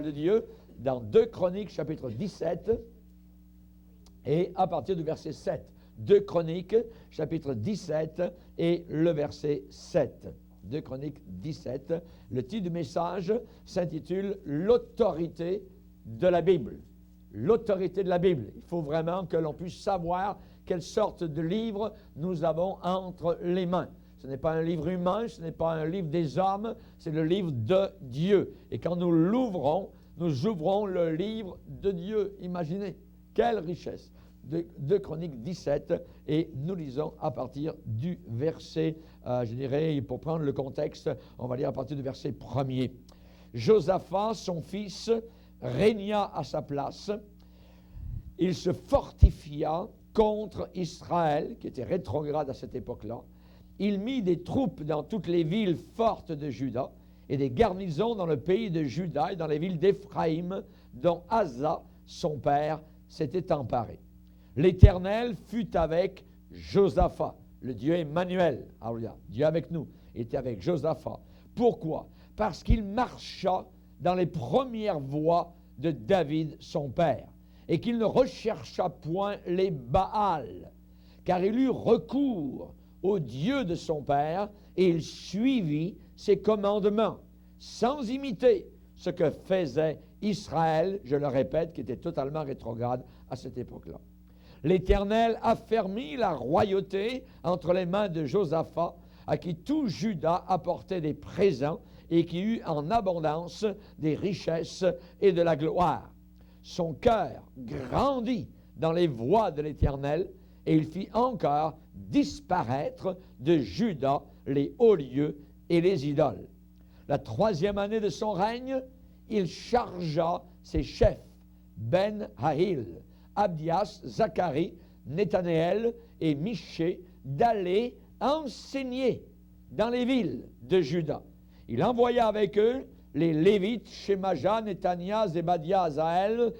de Dieu dans 2 Chroniques chapitre 17 et à partir du verset 7. 2 Chroniques chapitre 17 et le verset 7. 2 Chroniques 17. Le titre du message s'intitule « L'autorité de la Bible ». L'autorité de la Bible. Il faut vraiment que l'on puisse savoir quelle sorte de livre nous avons entre les mains. Ce n'est pas un livre humain, ce n'est pas un livre des hommes, c'est le livre de Dieu. Et quand nous l'ouvrons, nous ouvrons le livre de Dieu. Imaginez, quelle richesse. 2 Chroniques 17, et nous lisons à partir du verset, je dirais, pour prendre le contexte, on va lire à partir du verset 1er. Josaphat, son fils, régna à sa place. Il se fortifia contre Israël, qui était rétrograde à cette époque-là. Il mit des troupes dans toutes les villes fortes de Juda et des garnisons dans le pays de Juda et dans les villes d'Éphraïm, dont Asa, son père, s'était emparé. L'Éternel fut avec Josaphat, le Dieu Emmanuel, alléluia, Dieu avec nous, était avec Josaphat. Pourquoi? Parce qu'il marcha dans les premières voies de David, son père, et qu'il ne rechercha point les Baals, car il eut recours au Dieu de son père, et il suivit ses commandements, sans imiter ce que faisait Israël, je le répète, qui était totalement rétrograde à cette époque-là. L'Éternel affermit la royauté entre les mains de Josaphat, à qui tout Juda apportait des présents et qui eut en abondance des richesses et de la gloire. Son cœur grandit dans les voies de l'Éternel, et il fit encore disparaître de Juda les hauts lieux et les idoles. La 3e année de son règne, il chargea ses chefs, Ben-Haïl, Abdias, Zacharie, Nethanéel et Michée, d'aller enseigner dans les villes de Juda. Il envoya avec eux les Lévites, Shemaja, Netania, Zébadia, Azaël,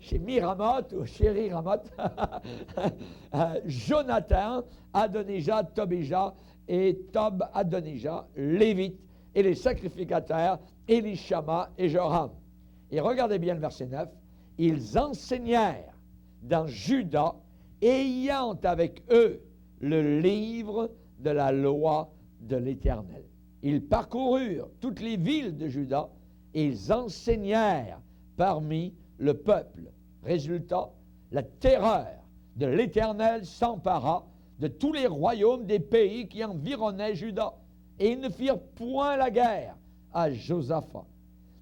Shemiramoth, ou Shériramoth, Jonathan, Adonijah, Tobijah et Tob-Adonijah, Lévites, et les sacrificateurs, Élishama et Joram. Et regardez bien le verset 9. Ils enseignèrent dans Juda, ayant avec eux le livre de la loi de l'Éternel. Ils parcoururent toutes les villes de Juda et ils enseignèrent parmi le peuple. Résultat, la terreur de l'Éternel s'empara de tous les royaumes des pays qui environnaient Juda. Et ils ne firent point la guerre à Josaphat.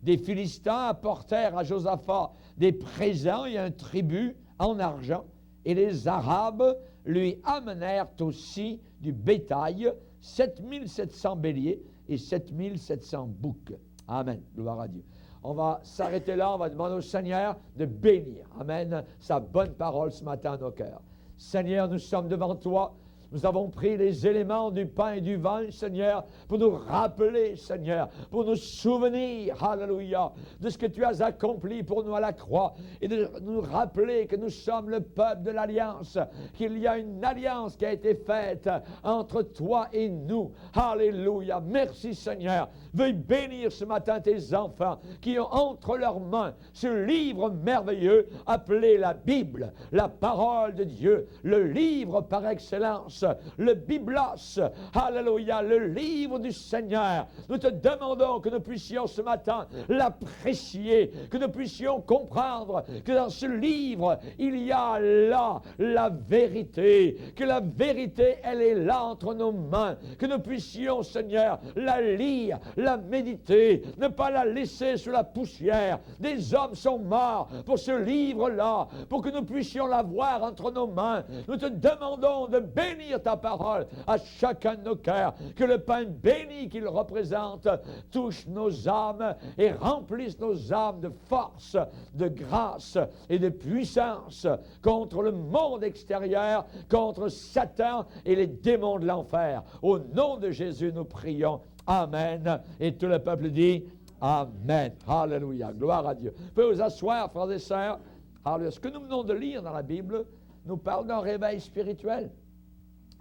Des Philistins apportèrent à Josaphat des présents et un tribut en argent, et les Arabes lui amenèrent aussi du bétail, 7700 béliers et 7700 boucs. Amen. Gloire à Dieu. On va s'arrêter là, on va demander au Seigneur de bénir, amen, sa bonne parole ce matin à nos cœurs. Seigneur, nous sommes devant toi. Nous avons pris les éléments du pain et du vin, Seigneur, pour nous rappeler, Seigneur, pour nous souvenir, alléluia, de ce que tu as accompli pour nous à la croix, et de nous rappeler que nous sommes le peuple de l'Alliance, qu'il y a une alliance qui a été faite entre toi et nous. Alléluia. Merci, Seigneur. Veuille bénir ce matin tes enfants qui ont entre leurs mains ce livre merveilleux appelé la Bible, la parole de Dieu, le livre par excellence, le Biblos, alléluia, le livre du Seigneur. Nous te demandons que nous puissions ce matin l'apprécier, que nous puissions comprendre que dans ce livre, il y a là la vérité, que la vérité, elle est là entre nos mains, que nous puissions, Seigneur, la lire, la méditer, ne pas la laisser sous la poussière. Des hommes sont morts pour ce livre-là, pour que nous puissions la voir entre nos mains. Nous te demandons de bénir ta parole à chacun de nos cœurs, que le pain béni qu'il représente touche nos âmes et remplisse nos âmes de force, de grâce et de puissance contre le monde extérieur, contre Satan et les démons de l'enfer. Au nom de Jésus, nous prions. Amen. Et tout le peuple dit Amen. Alléluia. Gloire à Dieu. Vous pouvez vous asseoir, frères et sœurs. Alléluia. Ce que nous venons de lire dans la Bible nous parle d'un réveil spirituel.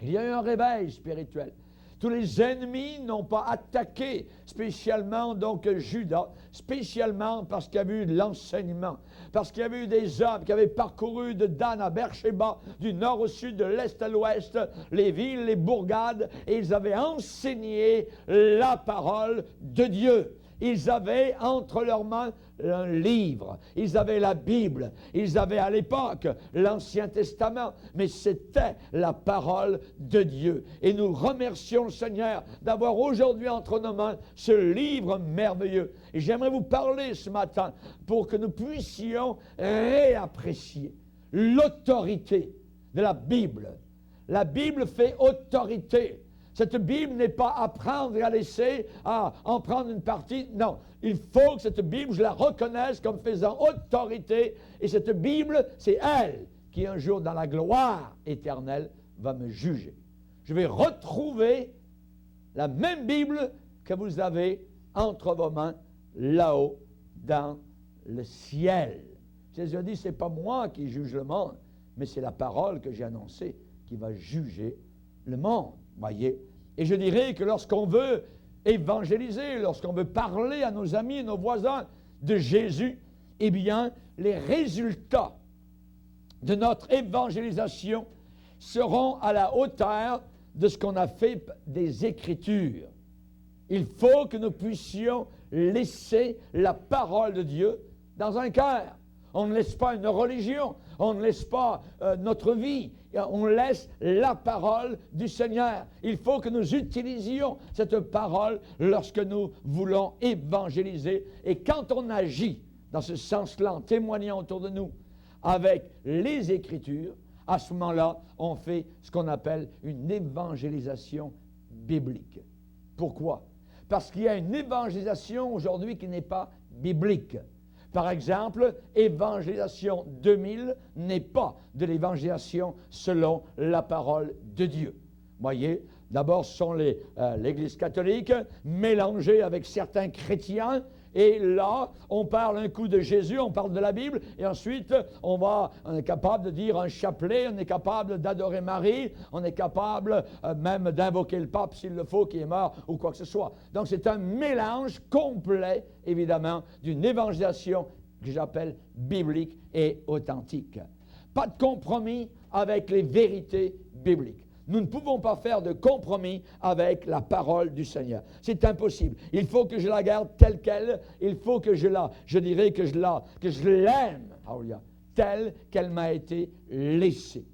Il y a eu un réveil spirituel. Tous les ennemis n'ont pas attaqué spécialement donc Juda, spécialement parce qu'il y avait eu de l'enseignement, parce qu'il y avait eu des hommes qui avaient parcouru de Dan à Beersheba, du nord au sud, de l'est à l'ouest, les villes, les bourgades, et ils avaient enseigné la parole de Dieu. Ils avaient entre leurs mains un livre, ils avaient la Bible, ils avaient à l'époque l'Ancien Testament, mais c'était la parole de Dieu. Et nous remercions le Seigneur d'avoir aujourd'hui entre nos mains ce livre merveilleux. Et j'aimerais vous parler ce matin pour que nous puissions réapprécier l'autorité de la Bible. La Bible fait autorité. Cette Bible n'est pas à prendre et à laisser, à en prendre une partie. Non, il faut que cette Bible, je la reconnaisse comme faisant autorité. Et cette Bible, c'est elle qui un jour, dans la gloire éternelle, va me juger. Je vais retrouver la même Bible que vous avez entre vos mains, là-haut, dans le ciel. Jésus a dit, ce n'est pas moi qui juge le monde, mais c'est la parole que j'ai annoncée qui va juger le monde. Voyez, et je dirais que lorsqu'on veut évangéliser, lorsqu'on veut parler à nos amis, nos voisins de Jésus, eh bien, les résultats de notre évangélisation seront à la hauteur de ce qu'on a fait des Écritures. Il faut que nous puissions laisser la parole de Dieu dans un cœur. On ne laisse pas une religion, on ne laisse pas notre vie, on laisse la parole du Seigneur. Il faut que nous utilisions cette parole lorsque nous voulons évangéliser. Et quand on agit dans ce sens-là, en témoignant autour de nous avec les Écritures, à ce moment-là, on fait ce qu'on appelle une évangélisation biblique. Pourquoi? Parce qu'il y a une évangélisation aujourd'hui qui n'est pas biblique. Par exemple, évangélisation 2000 n'est pas de l'évangélisation selon la parole de Dieu. Voyez, d'abord ce sont l'Église catholique mélangée avec certains chrétiens. Et là, on parle un coup de Jésus, on parle de la Bible, et ensuite, on est capable de dire un chapelet, on est capable d'adorer Marie, on est capable même d'invoquer le pape s'il le faut, qui est mort, ou quoi que ce soit. Donc, c'est un mélange complet, évidemment, d'une évangélisation que j'appelle biblique et authentique. Pas de compromis avec les vérités bibliques. Nous ne pouvons pas faire de compromis avec la parole du Seigneur. C'est impossible. Il faut que je la garde telle qu'elle. Il faut que je l'aime, telle qu'elle m'a été laissée.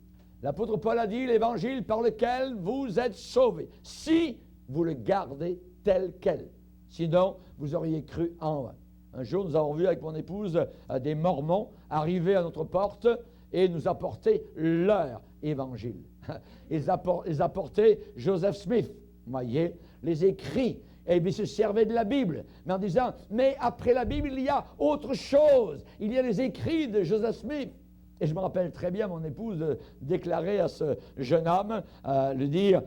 L'apôtre Paul a dit, l'évangile par lequel vous êtes sauvés, si vous le gardez tel quel. Sinon, vous auriez cru en vain. Un jour, nous avons vu avec mon épouse des Mormons arriver à notre porte et nous apporter leur évangile. Ils apportaient Joseph Smith, vous voyez, les écrits, et ils se servaient de la Bible, mais en disant, mais après la Bible, il y a autre chose, il y a les écrits de Joseph Smith. Et je me rappelle très bien mon épouse déclarer à ce jeune homme, lui dire,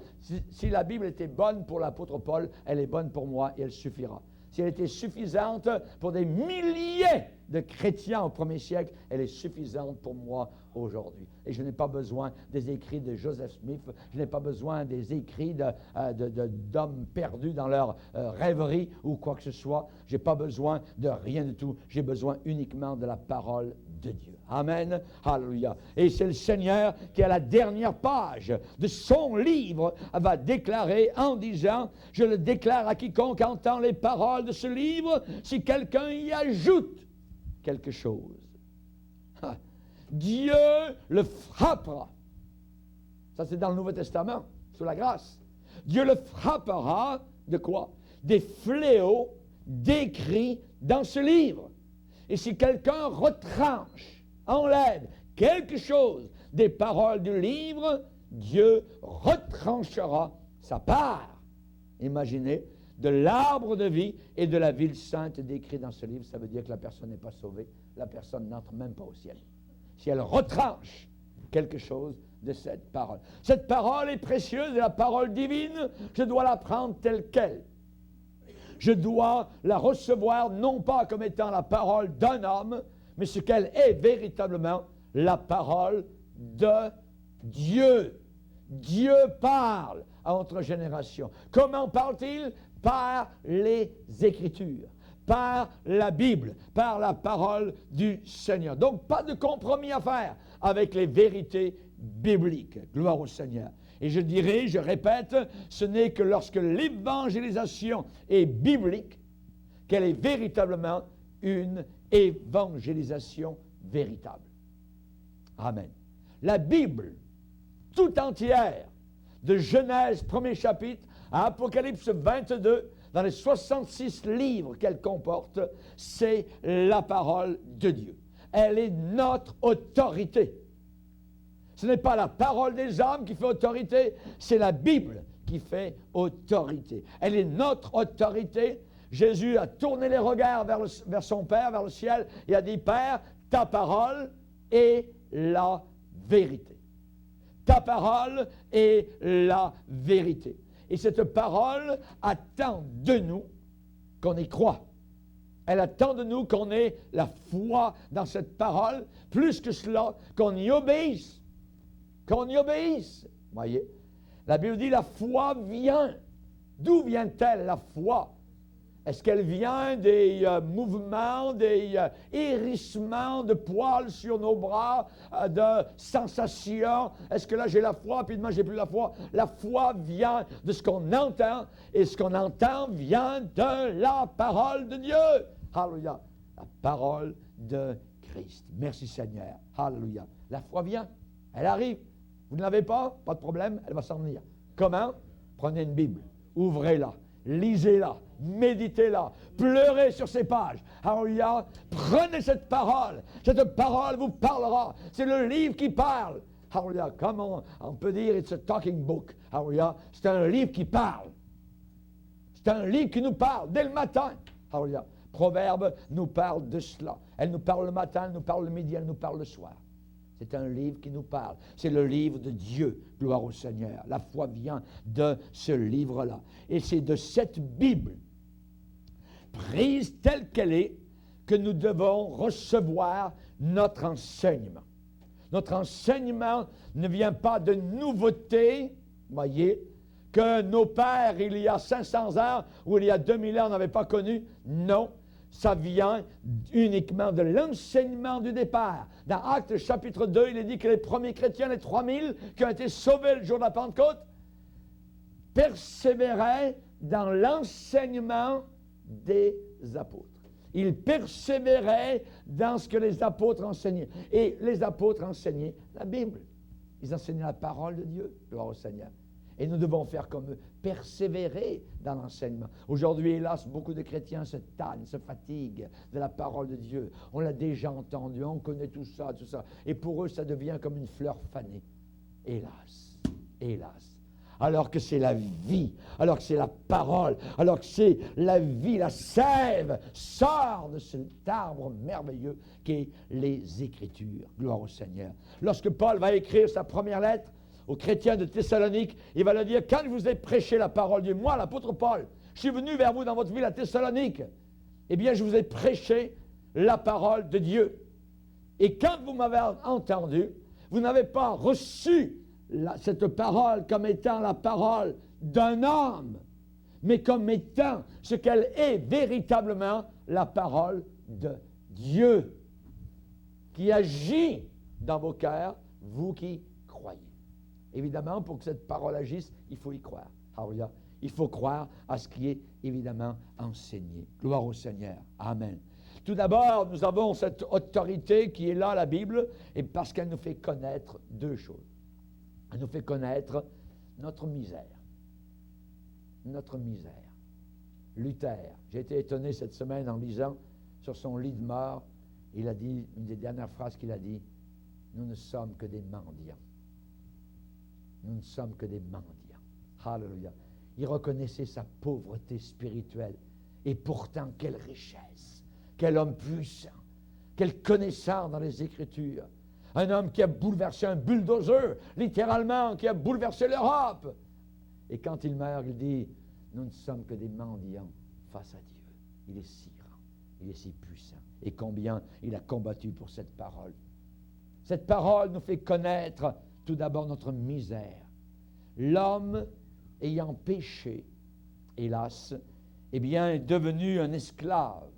si la Bible était bonne pour l'apôtre Paul, elle est bonne pour moi et elle suffira. Si elle était suffisante pour des milliers de chrétiens au premier siècle, elle est suffisante pour moi aujourd'hui. Et je n'ai pas besoin des écrits de Joseph Smith, je n'ai pas besoin des écrits d'hommes perdus dans leur rêverie ou quoi que ce soit. Je n'ai pas besoin de rien du tout. J'ai besoin uniquement de la parole de Dieu. Amen. Alléluia. Et c'est le Seigneur qui, à la dernière page de son livre, va déclarer en disant, je le déclare à quiconque entend les paroles de ce livre, si quelqu'un y ajoute quelque chose, Dieu le frappera. Ça, c'est dans le Nouveau Testament, sous la grâce. Dieu le frappera de quoi? Des fléaux décrits dans ce livre. Et si quelqu'un retranche, enlève quelque chose des paroles du livre, Dieu retranchera sa part. Imaginez, de l'arbre de vie et de la ville sainte décrit dans ce livre, ça veut dire que la personne n'est pas sauvée, la personne n'entre même pas au ciel. Si elle retranche quelque chose de cette parole. Cette parole est précieuse, et la parole divine, je dois la prendre telle qu'elle. Je dois la recevoir non pas comme étant la parole d'un homme, mais ce qu'elle est véritablement, la parole de Dieu. Dieu parle à notre génération. Comment parle-t-il? Par les Écritures, par la Bible, par la parole du Seigneur. Donc, pas de compromis à faire avec les vérités bibliques. Gloire au Seigneur. Et je dirais, je répète, ce n'est que lorsque l'évangélisation est biblique qu'elle est véritablement une évangélisation véritable. Amen. La Bible tout entière, de Genèse, premier chapitre, à Apocalypse 22, dans les 66 livres qu'elle comporte, c'est la parole de Dieu. Elle est notre autorité. Ce n'est pas la parole des hommes qui fait autorité, c'est la Bible qui fait autorité. Elle est notre autorité. Jésus a tourné les regards vers son Père, vers le ciel, et a dit, Père, ta parole est la vérité. Ta parole est la vérité. Et cette parole attend de nous qu'on y croit. Elle attend de nous qu'on ait la foi dans cette parole, plus que cela, qu'on y obéisse. Qu'on y obéisse. Voyez, la Bible dit la foi vient. D'où vient-elle la foi? Est-ce qu'elle vient des mouvements, des hérissements de poils sur nos bras, de sensations? Est-ce que là j'ai la foi, puis demain j'ai plus la foi? La foi vient de ce qu'on entend, et ce qu'on entend vient de la parole de Dieu. Alléluia. La parole de Christ. Merci Seigneur. Alléluia. La foi vient. Elle arrive. Vous ne l'avez pas? Pas de problème, elle va s'en venir. Comment? Prenez une Bible, ouvrez-la, lisez-la, méditez-la, pleurez sur ces pages. Alléluia. Prenez cette parole vous parlera. C'est le livre qui parle. Alléluia. Comme on peut dire, it's a talking book. Alléluia. C'est un livre qui parle. C'est un livre qui nous parle dès le matin. Alléluia. Proverbe nous parle de cela. Elle nous parle le matin, elle nous parle le midi, elle nous parle le soir. C'est un livre qui nous parle. C'est le livre de Dieu. Gloire au Seigneur. La foi vient de ce livre-là. Et c'est de cette Bible, prise telle qu'elle est, que nous devons recevoir notre enseignement. Notre enseignement ne vient pas de nouveautés, voyez, que nos pères, il y a 500 ans ou il y a 2000 ans, n'avaient pas connu. Non. Ça vient uniquement de l'enseignement du départ. Dans Actes chapitre 2, il est dit que les premiers chrétiens, les 3000 qui ont été sauvés le jour de la Pentecôte, persévéraient dans l'enseignement des apôtres. Ils persévéraient dans ce que les apôtres enseignaient. Et les apôtres enseignaient la Bible. Ils enseignaient la parole de Dieu, gloire au Seigneur. Et nous devons faire comme eux, persévérer dans l'enseignement. Aujourd'hui, hélas, beaucoup de chrétiens se tannent, se fatiguent de la parole de Dieu. On l'a déjà entendu, on connaît tout ça, tout ça. Et pour eux, ça devient comme une fleur fanée. Hélas, hélas. Alors que c'est la vie, alors que c'est la parole, alors que c'est la vie, la sève sort de cet arbre merveilleux qu'est les Écritures. Gloire au Seigneur. Lorsque Paul va écrire sa première lettre aux chrétiens de Thessalonique, il va leur dire, quand je vous ai prêché la parole de Dieu, moi, l'apôtre Paul, je suis venu vers vous dans votre ville à Thessalonique, eh bien, je vous ai prêché la parole de Dieu. Et quand vous m'avez entendu, vous n'avez pas reçu cette parole comme étant la parole d'un homme, mais comme étant ce qu'elle est véritablement, la parole de Dieu, qui agit dans vos cœurs, vous qui croyez. Évidemment, pour que cette parole agisse, il faut y croire. Alléluia. Il faut croire à ce qui est évidemment enseigné. Gloire au Seigneur. Amen. Tout d'abord, nous avons cette autorité qui est là, la Bible, et parce qu'elle nous fait connaître deux choses. Elle nous fait connaître notre misère. Notre misère. Luther, j'ai été étonné cette semaine en lisant sur son lit de mort, il a dit, une des dernières phrases qu'il a dit, « Nous ne sommes que des mendiants. » Nous ne sommes que des mendiants. Alléluia. Il reconnaissait sa pauvreté spirituelle. Et pourtant, quelle richesse, quel homme puissant, quelle connaissance dans les Écritures. Un homme qui a bouleversé un bulldozer, littéralement, qui a bouleversé l'Europe. Et quand il meurt, il dit, nous ne sommes que des mendiants face à Dieu. Il est si grand, il est si puissant. Et combien il a combattu pour cette parole. Cette parole nous fait connaître tout d'abord notre misère. L'homme ayant péché, hélas, eh bien, est devenu un esclave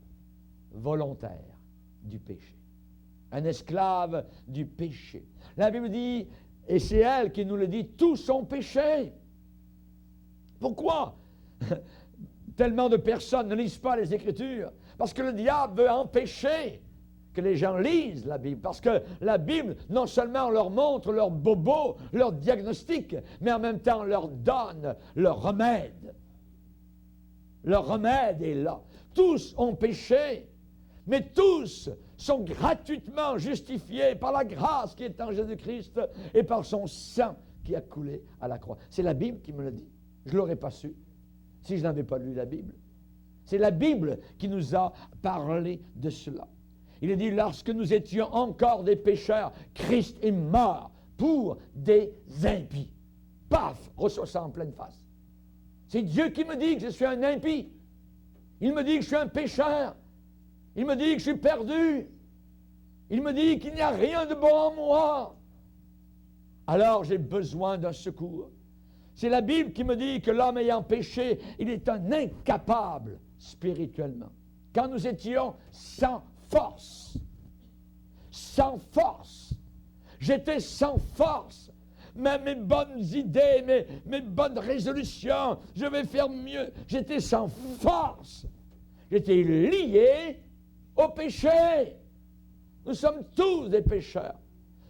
volontaire du péché. Un esclave du péché. La Bible dit, et c'est elle qui nous le dit, tous ont péché. Pourquoi tellement de personnes ne lisent pas les Écritures? Parce que le diable veut empêcher que les gens lisent la Bible. Parce que la Bible, non seulement leur montre leur bobo, leur diagnostic, mais en même temps leur donne leur remède. Leur remède est là. Tous ont péché, mais tous sont gratuitement justifiés par la grâce qui est en Jésus-Christ et par son sang qui a coulé à la croix. C'est la Bible qui me le dit. Je ne l'aurais pas su si je n'avais pas lu la Bible. C'est la Bible qui nous a parlé de cela. Il est dit, lorsque nous étions encore des pécheurs, Christ est mort pour des impies. Paf, reçoit ça en pleine face. C'est Dieu qui me dit que je suis un impie. Il me dit que je suis un pécheur. Il me dit que je suis perdu. Il me dit qu'il n'y a rien de bon en moi. Alors j'ai besoin d'un secours. C'est la Bible qui me dit que l'homme ayant péché, il est un incapable spirituellement. Quand nous étions sans force, j'étais sans force. Mes bonnes idées, mes bonnes résolutions, je vais faire mieux. J'étais sans force. J'étais lié au péché. Nous sommes tous des pécheurs.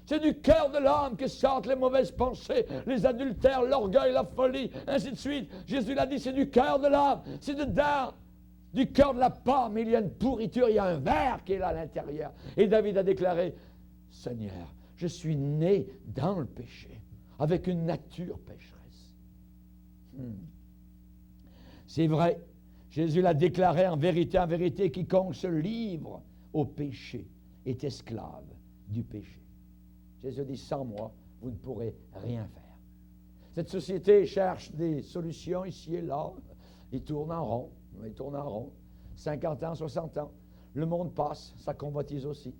C'est du cœur de l'homme que sortent les mauvaises pensées, les adultères, l'orgueil, la folie, ainsi de suite. Jésus l'a dit, c'est du cœur de l'homme. C'est dedans. Du cœur de la pomme, il y a une pourriture, il y a un ver qui est là à l'intérieur. Et David a déclaré, Seigneur, je suis né dans le péché, avec une nature pécheresse. C'est vrai, Jésus l'a déclaré en vérité, quiconque se livre au péché est esclave du péché. Jésus dit, sans moi, vous ne pourrez rien faire. Cette société cherche des solutions ici et là. Il tourne en rond. 50 ans, 60 ans. Le monde passe, ça convoitise aussi.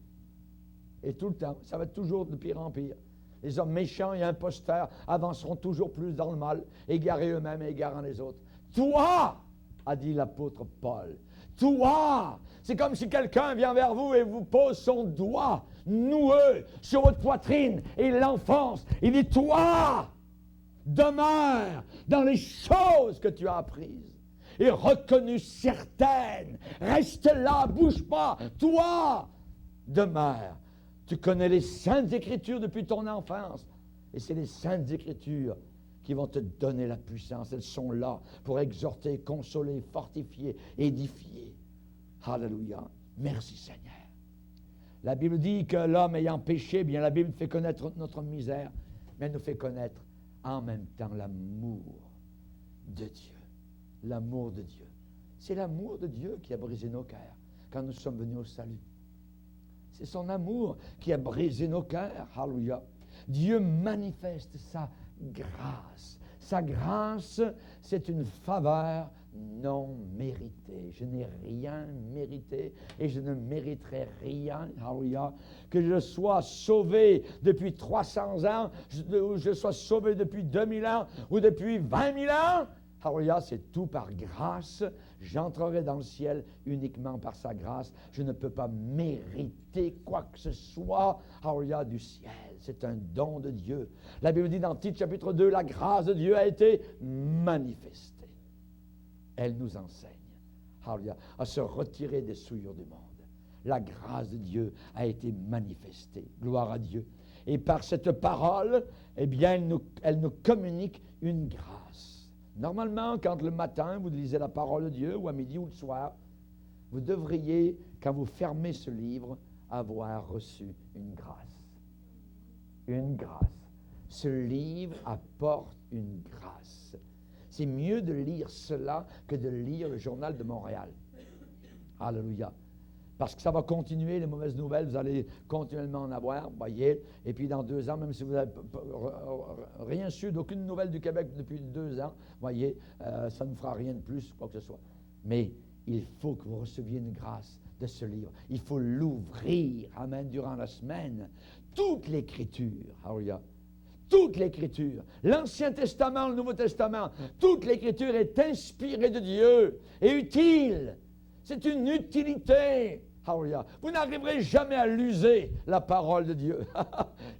Et tout le temps, ça va être toujours de pire en pire. Les hommes méchants et imposteurs avanceront toujours plus dans le mal, égarés eux-mêmes et égarant les autres. Toi, a dit l'apôtre Paul, toi, c'est comme si quelqu'un vient vers vous et vous pose son doigt noueux sur votre poitrine et l'enfonce. Il dit, toi, demeure dans les choses que tu as apprises et reconnues certaines. Reste là, bouge pas. Toi, demeure. Tu connais les Saintes Écritures depuis ton enfance. Et c'est les Saintes Écritures qui vont te donner la puissance. Elles sont là pour exhorter, consoler, fortifier, édifier. Alléluia. Merci Seigneur. La Bible dit que l'homme ayant péché, bien la Bible fait connaître notre misère, mais elle nous fait connaître en même temps l'amour de Dieu. L'amour de Dieu. C'est l'amour de Dieu qui a brisé nos cœurs quand nous sommes venus au salut. C'est son amour qui a brisé nos cœurs. Alléluia. Dieu manifeste sa grâce. Sa grâce, c'est une faveur non méritée. Je n'ai rien mérité et je ne mériterai rien. Alléluia. Que je sois sauvé depuis 300 ans, ou je sois sauvé depuis 2000 ans ou depuis 20 000 ans. Alléluia, c'est tout par grâce. J'entrerai dans le ciel uniquement par sa grâce. Je ne peux pas mériter quoi que ce soit. Alléluia, du ciel. C'est un don de Dieu. La Bible dit dans Tite chapitre 2, la grâce de Dieu a été manifestée. Elle nous enseigne, alléluia, à se retirer des souillures du monde. La grâce de Dieu a été manifestée. Gloire à Dieu. Et par cette parole, eh bien, elle nous communique une grâce. Normalement, quand le matin, vous lisez la parole de Dieu, ou à midi ou le soir, vous devriez, quand vous fermez ce livre, avoir reçu une grâce. Une grâce. Ce livre apporte une grâce. C'est mieux de lire cela que de lire le journal de Montréal. Alléluia. Parce que ça va continuer, les mauvaises nouvelles, vous allez continuellement en avoir, voyez. Et puis dans 2 ans, même si vous n'avez rien su d'aucune nouvelle du Québec depuis 2 ans, voyez, ça ne fera rien de plus, quoi que ce soit. Mais il faut que vous receviez une grâce de ce livre. Il faut l'ouvrir, amen, durant la semaine. Toute l'Écriture, alléluia. toute l'Écriture, l'Ancien Testament, le Nouveau Testament, toute l'Écriture est inspirée de Dieu et utile. C'est une utilité. Hallelujah. Vous n'arriverez jamais à l'user, la parole de Dieu.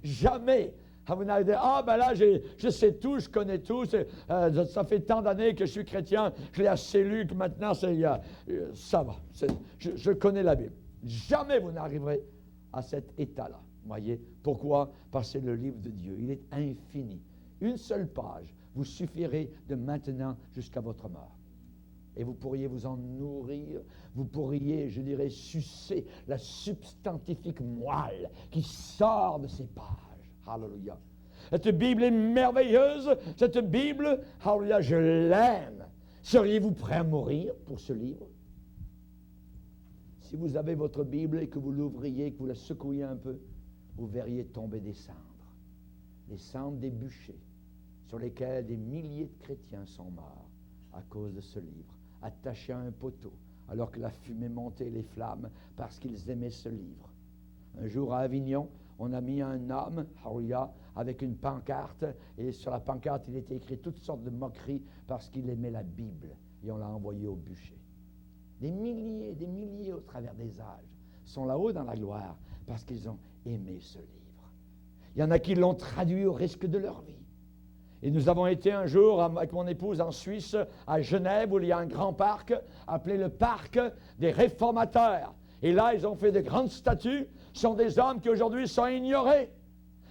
Jamais. Vous n'avez dit, ben là, je sais tout, je connais tout, ça fait tant d'années que je suis chrétien, je l'ai assez lu que maintenant, ça va, je connais la Bible. Jamais vous n'arriverez à cet état-là. Voyez, pourquoi? Parce que c'est le livre de Dieu, il est infini. Une seule page vous suffirait de maintenant jusqu'à votre mort. Et vous pourriez vous en nourrir, vous pourriez, je dirais, sucer la substantifique moelle qui sort de ces pages. Alléluia. Cette Bible est merveilleuse, cette Bible, alléluia, je l'aime. Seriez-vous prêt à mourir pour ce livre? Si vous avez votre Bible et que vous l'ouvriez, que vous la secouiez un peu, vous verriez tomber des cendres des bûchers, sur lesquels des milliers de chrétiens sont morts à cause de ce livre, attachés à un poteau, alors que la fumée montait, les flammes, parce qu'ils aimaient ce livre. Un jour à Avignon, on a mis un homme, Haouya, avec une pancarte, et sur la pancarte, il était écrit toutes sortes de moqueries parce qu'il aimait la Bible, et on l'a envoyé au bûcher. Des milliers au travers des âges sont là-haut dans la gloire parce qu'ils ont aimé ce livre. Il y en a qui l'ont traduit au risque de leur vie. Et nous avons été un jour avec mon épouse en Suisse, à Genève, où il y a un grand parc appelé le parc des réformateurs. Et là, ils ont fait de grandes statues. Ce sont des hommes qui aujourd'hui sont ignorés.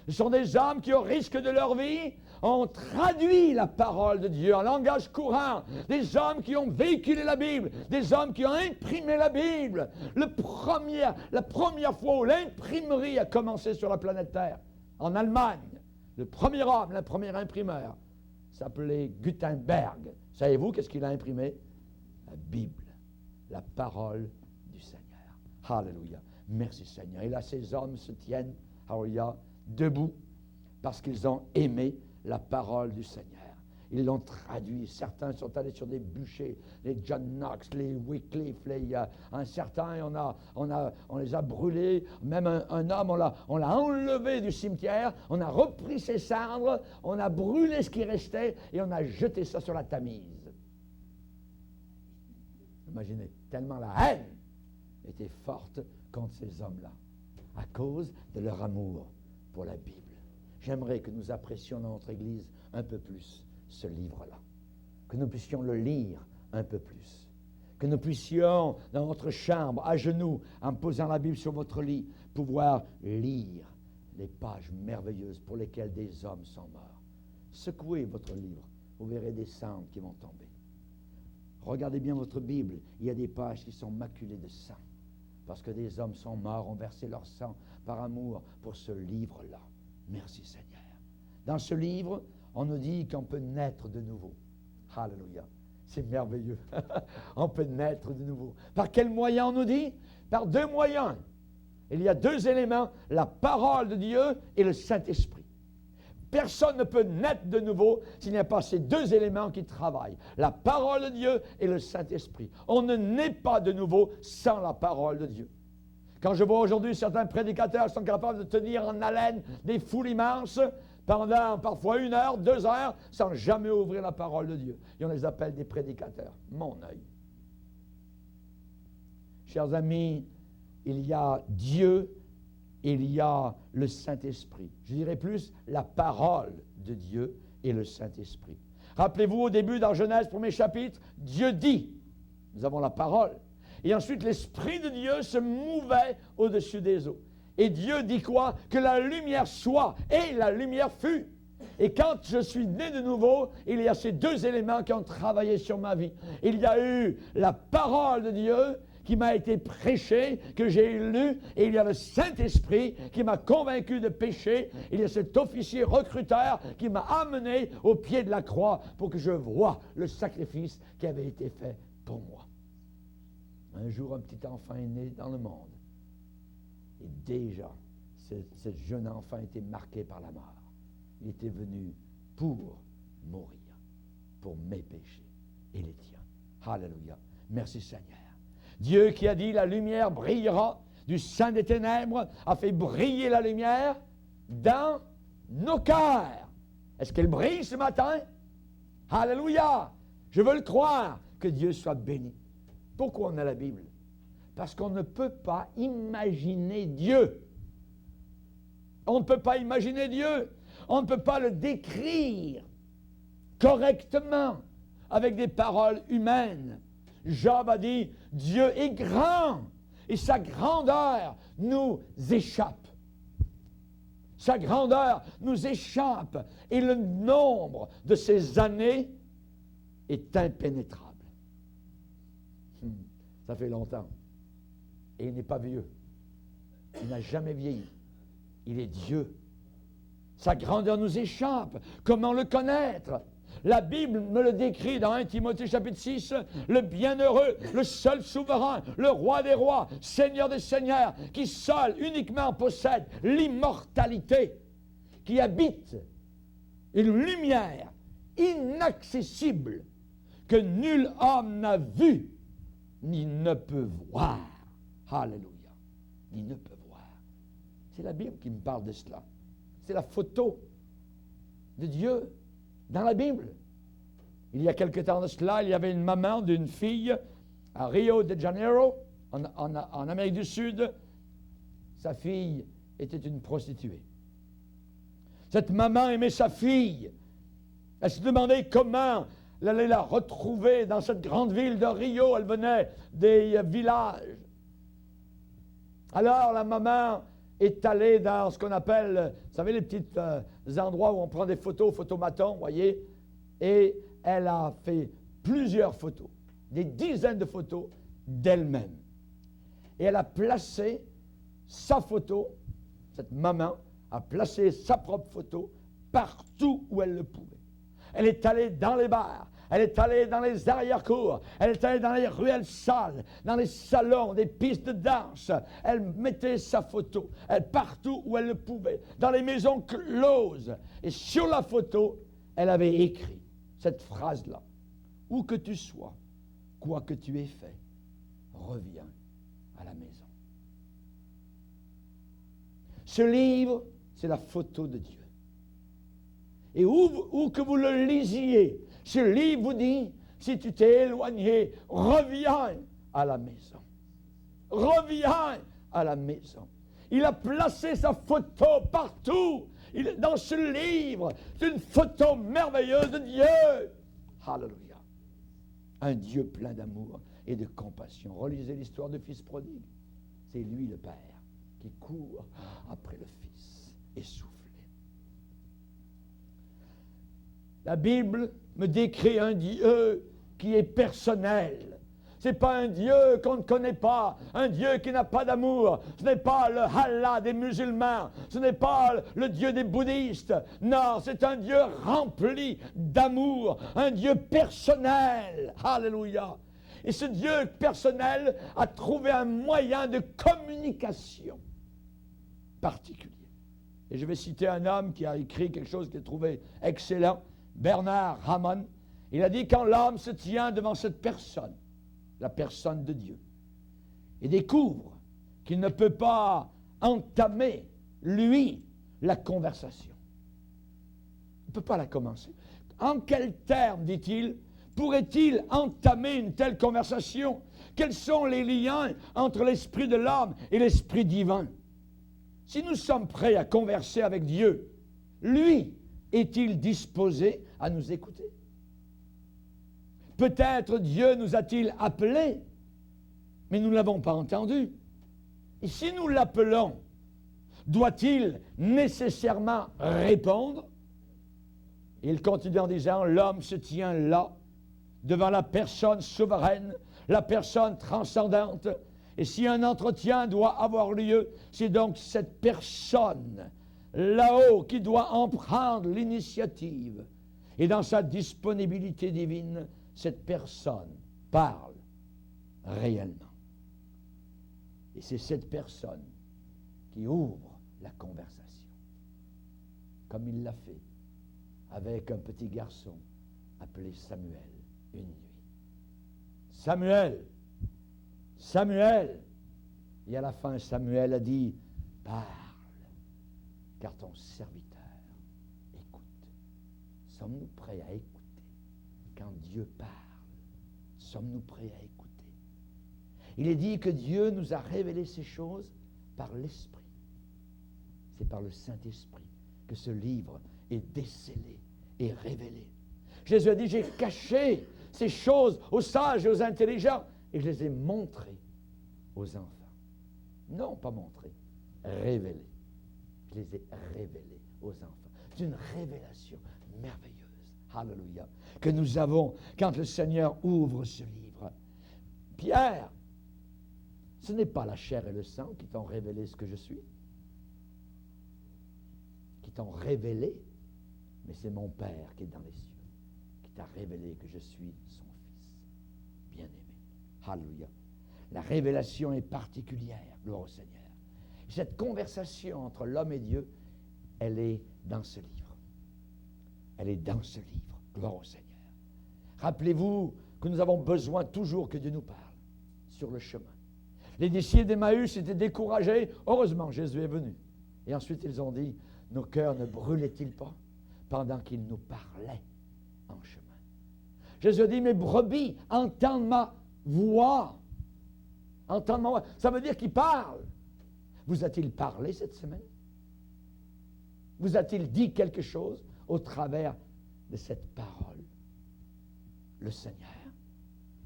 Ce sont des hommes qui, au risque de leur vie, ont traduit la parole de Dieu en langage courant. Des hommes qui ont véhiculé la Bible. Des hommes qui ont imprimé la Bible. La première fois où l'imprimerie a commencé sur la planète Terre, en Allemagne, le premier homme, le premier imprimeur, s'appelait Gutenberg. Savez-vous qu'est-ce qu'il a imprimé? La Bible, la parole du Seigneur. Alléluia. Merci Seigneur. Et là, ces hommes se tiennent, alléluia, debout, parce qu'ils ont aimé la parole du Seigneur. Ils l'ont traduit. Certains sont allés sur des bûchers, les John Knox, les Wycliffe, un certain, on les a brûlés. Même un homme, on l'a enlevé du cimetière, on a repris ses cendres, on a brûlé ce qui restait et on a jeté ça sur la Tamise. Imaginez, tellement la haine était forte contre ces hommes-là, à cause de leur amour pour la Bible. J'aimerais que nous apprécions dans notre Église un peu plus ce livre-là, que nous puissions le lire un peu plus, que nous puissions, dans notre chambre, à genoux, en posant la Bible sur votre lit, pouvoir lire les pages merveilleuses pour lesquelles des hommes sont morts. Secouez votre livre, vous verrez des cendres qui vont tomber. Regardez bien votre Bible, il y a des pages qui sont maculées de sang, parce que des hommes sont morts, ont versé leur sang par amour pour ce livre-là. Merci Seigneur. Dans ce livre, on nous dit qu'on peut naître de nouveau. Alléluia. C'est merveilleux. On peut naître de nouveau. Par quel moyen on nous dit? Par deux moyens. Il y a deux éléments, la parole de Dieu et le Saint-Esprit. Personne ne peut naître de nouveau s'il n'y a pas ces deux éléments qui travaillent. La parole de Dieu et le Saint-Esprit. On ne naît pas de nouveau sans la parole de Dieu. Quand je vois aujourd'hui certains prédicateurs sont capables de tenir en haleine des foules immenses pendant parfois 1 heure, 2 heures, sans jamais ouvrir la parole de Dieu. Et on les appelle des prédicateurs. Mon œil. Chers amis, il y a Dieu, il y a le Saint-Esprit. Je dirais plus la parole de Dieu et le Saint-Esprit. Rappelez-vous au début dans Genèse, 1er chapitre, Dieu dit. Nous avons la parole. Et ensuite, l'Esprit de Dieu se mouvait au-dessus des eaux. Et Dieu dit quoi? Que la lumière soit, et la lumière fut. Et quand je suis né de nouveau, il y a ces deux éléments qui ont travaillé sur ma vie. Il y a eu la parole de Dieu qui m'a été prêchée, que j'ai lue, et il y a le Saint-Esprit qui m'a convaincu de péché. Il y a cet officier recruteur qui m'a amené au pied de la croix pour que je voie le sacrifice qui avait été fait pour moi. Un jour, un petit enfant est né dans le monde. Et déjà, ce jeune enfant était marqué par la mort. Il était venu pour mourir, pour mes péchés et les tiens. Alléluia. Merci Seigneur. Dieu qui a dit la lumière brillera du sein des ténèbres a fait briller la lumière dans nos cœurs. Est-ce qu'elle brille ce matin? Alléluia! Je veux le croire. Que Dieu soit béni. Pourquoi on a la Bible? Parce qu'on ne peut pas imaginer Dieu. On ne peut pas imaginer Dieu. On ne peut pas le décrire correctement avec des paroles humaines. Job a dit, Dieu est grand et sa grandeur nous échappe. Sa grandeur nous échappe et le nombre de ses années est impénétrable. Ça fait longtemps. Et il n'est pas vieux. Il n'a jamais vieilli. Il est Dieu. Sa grandeur nous échappe. Comment le connaître? La Bible me le décrit dans 1 Timothée chapitre 6, le bienheureux, le seul souverain, le roi des rois, Seigneur des seigneurs, qui seul, uniquement possède l'immortalité, qui habite une lumière inaccessible que nul homme n'a vue, ni ne peut voir. Alléluia. Ni ne peut voir. C'est la Bible qui me parle de cela. C'est la photo de Dieu dans la Bible. Il y a quelque temps de cela, il y avait une maman d'une fille à Rio de Janeiro, en Amérique du Sud. Sa fille était une prostituée. Cette maman aimait sa fille. Elle se demandait comment elle allait la retrouver dans cette grande ville de Rio. Elle venait des villages. Alors la maman est allée dans ce qu'on appelle, vous savez, les petits endroits où on prend des photos, photomatons, vous voyez, et elle a fait plusieurs photos, des dizaines de photos d'elle-même. Et elle a placé sa photo, cette maman a placé sa propre photo partout où elle le pouvait. Elle est allée dans les bars, elle est allée dans les arrière-cours, elle est allée dans les ruelles sales, dans les salons, des pistes de danse. Elle mettait sa photo partout où elle le pouvait, dans les maisons closes. Et sur la photo, elle avait écrit cette phrase-là. Où que tu sois, quoi que tu aies fait, reviens à la maison. Ce livre, c'est la photo de Dieu. Et où que vous le lisiez, ce livre vous dit, si tu t'es éloigné, reviens à la maison. Reviens à la maison. Il a placé sa photo partout. Dans ce livre, c'est une photo merveilleuse de Dieu. Alléluia. Un Dieu plein d'amour et de compassion. Relisez l'histoire du Fils prodigue. C'est lui le Père qui court après le Fils essoufflé. La Bible me décrit un Dieu qui est personnel. Ce n'est pas un Dieu qu'on ne connaît pas, un Dieu qui n'a pas d'amour. Ce n'est pas le Allah des musulmans, ce n'est pas le Dieu des bouddhistes. Non, c'est un Dieu rempli d'amour, un Dieu personnel. Alléluia. Et ce Dieu personnel a trouvé un moyen de communication particulier. Et je vais citer un homme qui a écrit quelque chose qu'il a trouvé excellent, Bernard Hamann. Il a dit, quand l'homme se tient devant cette personne, la personne de Dieu, et découvre qu'il ne peut pas entamer, lui, la conversation. Il ne peut pas la commencer. En quels termes, dit-il, pourrait-il entamer une telle conversation? Quels sont les liens entre l'esprit de l'homme et l'esprit divin? Si nous sommes prêts à converser avec Dieu, lui, est-il disposé à nous écouter? Peut-être Dieu nous a-t-il appelés, mais nous ne l'avons pas entendu. Et si nous l'appelons, doit-il nécessairement répondre? Et il continue en disant, l'homme se tient là, devant la personne souveraine, la personne transcendante. Et si un entretien doit avoir lieu, c'est donc cette personne là-haut qui doit en prendre l'initiative. Et dans sa disponibilité divine, cette personne parle réellement. Et c'est cette personne qui ouvre la conversation, comme il l'a fait avec un petit garçon appelé Samuel une nuit. Samuel, Samuel. Et à la fin, Samuel a dit, parle, car ton serviteur écoute. Sommes-nous prêts à écouter quand Dieu parle? Sommes-nous prêts à écouter? Il est dit que Dieu nous a révélé ces choses par l'Esprit. C'est par le Saint-Esprit que ce livre est décelé et révélé. Jésus a dit, j'ai caché ces choses aux sages et aux intelligents et je les ai montrées aux enfants. Non, pas montrées, révélées. Je les ai révélées aux enfants. C'est une révélation merveilleuse. Alléluia. Que nous avons quand le Seigneur ouvre ce livre. Pierre, ce n'est pas la chair et le sang qui t'ont révélé ce que je suis, qui t'ont révélé, mais c'est mon Père qui est dans les cieux, qui t'a révélé que je suis son Fils bien-aimé. Alléluia. La révélation est particulière, gloire au Seigneur. Cette conversation entre l'homme et Dieu, elle est dans ce livre. Elle est dans ce livre, gloire au Seigneur. Rappelez-vous que nous avons besoin toujours que Dieu nous parle sur le chemin. Les disciples d'Emmaüs étaient découragés. Heureusement, Jésus est venu. Et ensuite, ils ont dit, nos cœurs ne brûlaient-ils pas pendant qu'il nous parlait en chemin? Jésus a dit, mes brebis entendent ma voix. Entendent ma voix. Ça veut dire qu'il parle. Vous a-t-il parlé cette semaine? Vous a-t-il dit quelque chose au travers de cette parole? Le Seigneur.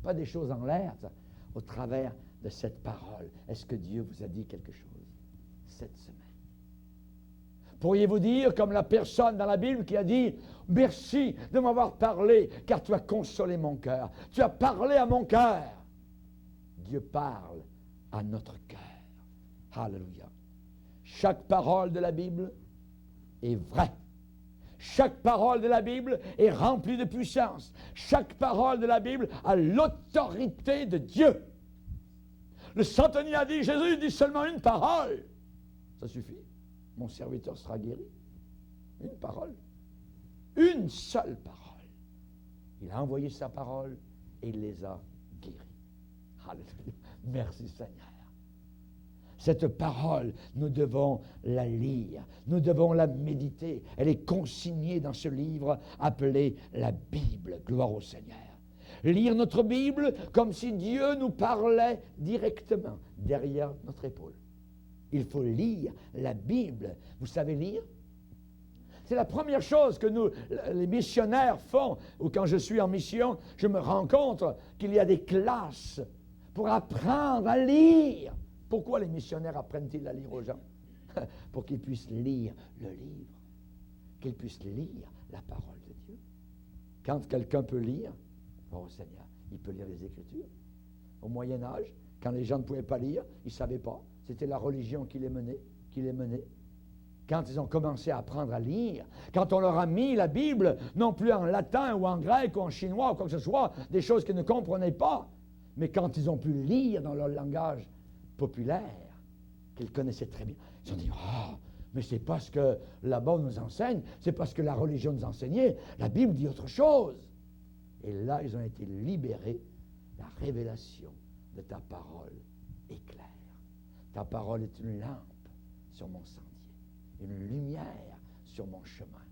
Pas des choses en l'air, ça. Au travers de cette parole. Est-ce que Dieu vous a dit quelque chose cette semaine? Pourriez-vous dire, comme la personne dans la Bible qui a dit, merci de m'avoir parlé, car tu as consolé mon cœur. Tu as parlé à mon cœur. Dieu parle à notre cœur. Alléluia. Chaque parole de la Bible est vraie. Chaque parole de la Bible est remplie de puissance. Chaque parole de la Bible a l'autorité de Dieu. Le centenier a dit, Jésus dit seulement une parole. Ça suffit. Mon serviteur sera guéri. Une parole. Une seule parole. Il a envoyé sa parole et il les a guéris. Alléluia. Merci Seigneur. Cette parole, nous devons la lire, nous devons la méditer. Elle est consignée dans ce livre appelé la Bible. Gloire au Seigneur. Lire notre Bible comme si Dieu nous parlait directement derrière notre épaule. Il faut lire la Bible. Vous savez lire? C'est la première chose que nous, les missionnaires, font. Ou quand je suis en mission, je me rends compte qu'il y a des classes pour apprendre à lire. Pourquoi les missionnaires apprennent-ils à lire aux gens? Pour qu'ils puissent lire le livre, qu'ils puissent lire la parole de Dieu. Quand quelqu'un peut lire, oh Seigneur, il peut lire les Écritures. Au Moyen Âge, quand les gens ne pouvaient pas lire, ils ne savaient pas. C'était la religion qui les menait. Quand ils ont commencé à apprendre à lire, quand on leur a mis la Bible, non plus en latin ou en grec ou en chinois ou quoi que ce soit, des choses qu'ils ne comprenaient pas, mais quand ils ont pu lire dans leur langage populaire, qu'ils connaissaient très bien, ils ont dit, ah, mais c'est pas ce que là-bas on nous enseigne, c'est pas ce que la religion nous enseignait, la Bible dit autre chose. Et là, ils ont été libérés. La révélation de ta parole est claire. Ta parole est une lampe sur mon sentier, une lumière sur mon chemin.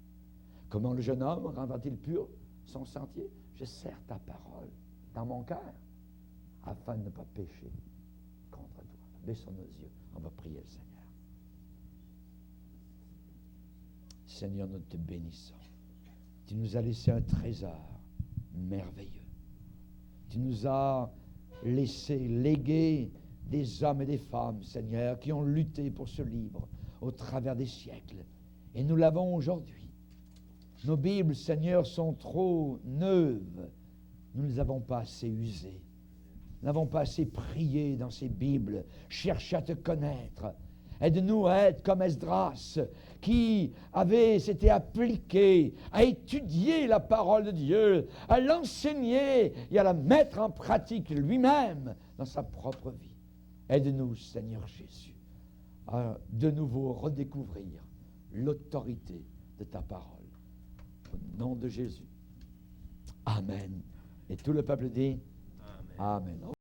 Comment le jeune homme rendra-t-il pur son sentier? Je serre ta parole dans mon cœur afin de ne pas pécher contre toi. Baissons nos yeux, on va prier le Seigneur. Seigneur, nous te bénissons. Tu nous as laissé un trésor merveilleux. Tu nous as laissé léguer des hommes et des femmes, Seigneur, qui ont lutté pour ce livre au travers des siècles. Et nous l'avons aujourd'hui. Nos Bibles, Seigneur, sont trop neuves. Nous ne les avons pas assez usées. Nous n'avons pas assez prié dans ces Bibles. Cherche à te connaître. Aide-nous à être comme Esdras, qui s'était appliqué à étudier la parole de Dieu, à l'enseigner et à la mettre en pratique lui-même dans sa propre vie. Aide-nous, Seigneur Jésus, à de nouveau redécouvrir l'autorité de ta parole. Au nom de Jésus. Amen. Et tout le peuple dit Amen. Amen.